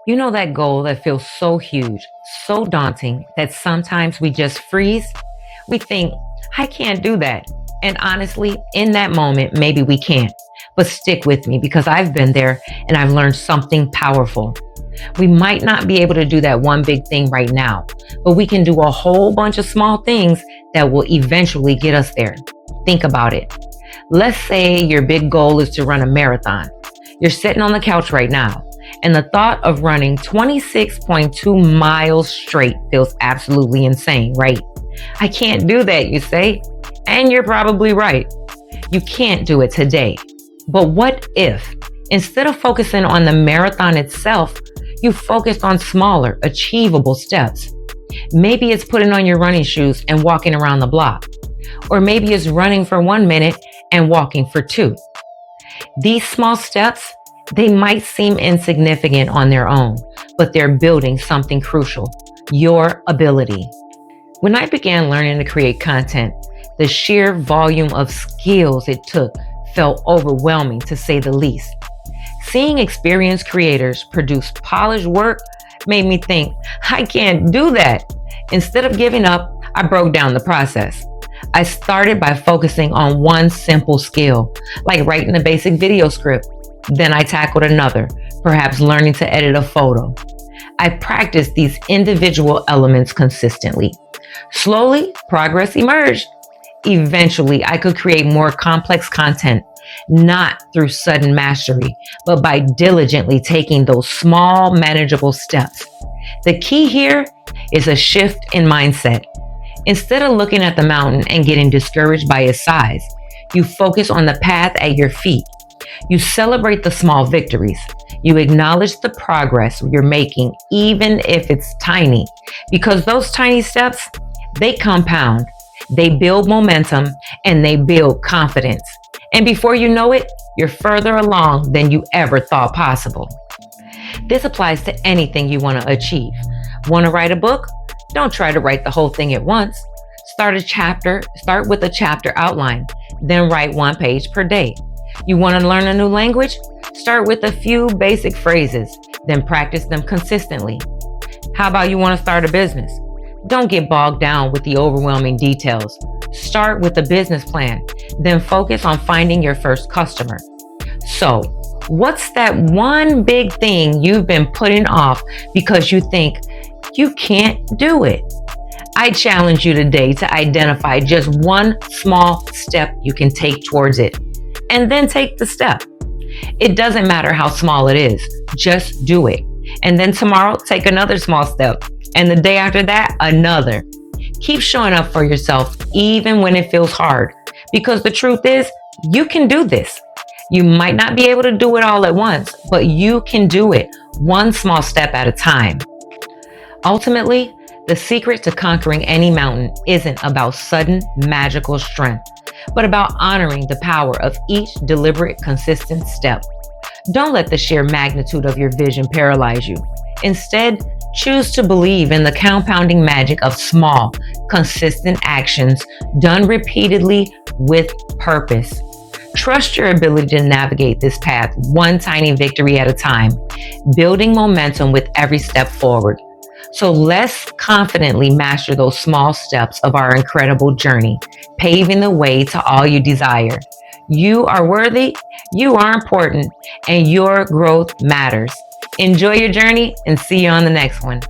You know that goal that feels so huge, so daunting that sometimes we just freeze? We think, I can't do that. And honestly, in that moment, maybe we can't. But stick with me because I've been there and I've learned something powerful. We might not be able to do that one big thing right now, but we can do a whole bunch of small things that will eventually get us there. Think about it. Let's say your big goal is to run a marathon. You're sitting on the couch right now, and the thought of running 26.2 miles straight feels absolutely insane, right? I can't do that, you say? And you're probably right. You can't do it today. But what if, instead of focusing on the marathon itself, you focused on smaller, achievable steps? Maybe it's putting on your running shoes and walking around the block. Or maybe it's running for 1 minute and walking for 2. These small steps, they might seem insignificant on their own, but they're building something crucial: your ability. When I began learning to create content, the sheer volume of skills it took felt overwhelming, to say the least. Seeing experienced creators produce polished work made me think, I can't do that. Instead of giving up, I broke down the process. I started by focusing on one simple skill, like writing a basic video script. Then I tackled another, perhaps learning to edit a photo. I practiced these individual elements consistently. Slowly, progress emerged. Eventually, I could create more complex content, not through sudden mastery, but by diligently taking those small, manageable steps. The key here is a shift in mindset. Instead of looking at the mountain and getting discouraged by its size, you focus on the path at your feet. You celebrate the small victories. You acknowledge the progress you're making, even if it's tiny, because those tiny steps, they compound, they build momentum, and they build confidence. And before you know it, you're further along than you ever thought possible. This applies to anything you want to achieve. Want to write a book? Don't try to write the whole thing at once. Start with a chapter outline, then write 1 page per day. You want to learn a new language? Start with a few basic phrases, then practice them consistently. How about you want to start a business? Don't get bogged down with the overwhelming details. Start with a business plan, then focus on finding your first customer. So, what's that one big thing you've been putting off because you think you can't do it? I challenge you today to identify just one small step you can take towards it, and then take the step. It doesn't matter how small it is, just do it. And then tomorrow, take another small step. And the day after that, another. Keep showing up for yourself even when it feels hard, because the truth is, you can do this. You might not be able to do it all at once, but you can do it one small step at a time. Ultimately, the secret to conquering any mountain isn't about sudden magical strength, but about honoring the power of each deliberate, consistent step. Don't let the sheer magnitude of your vision paralyze you. Instead, choose to believe in the compounding magic of small, consistent actions done repeatedly with purpose. Trust your ability to navigate this path one tiny victory at a time, building momentum with every step forward. So let's confidently master those small steps of our incredible journey, paving the way to all you desire. You are worthy, you are important, and your growth matters. Enjoy your journey and see you on the next one.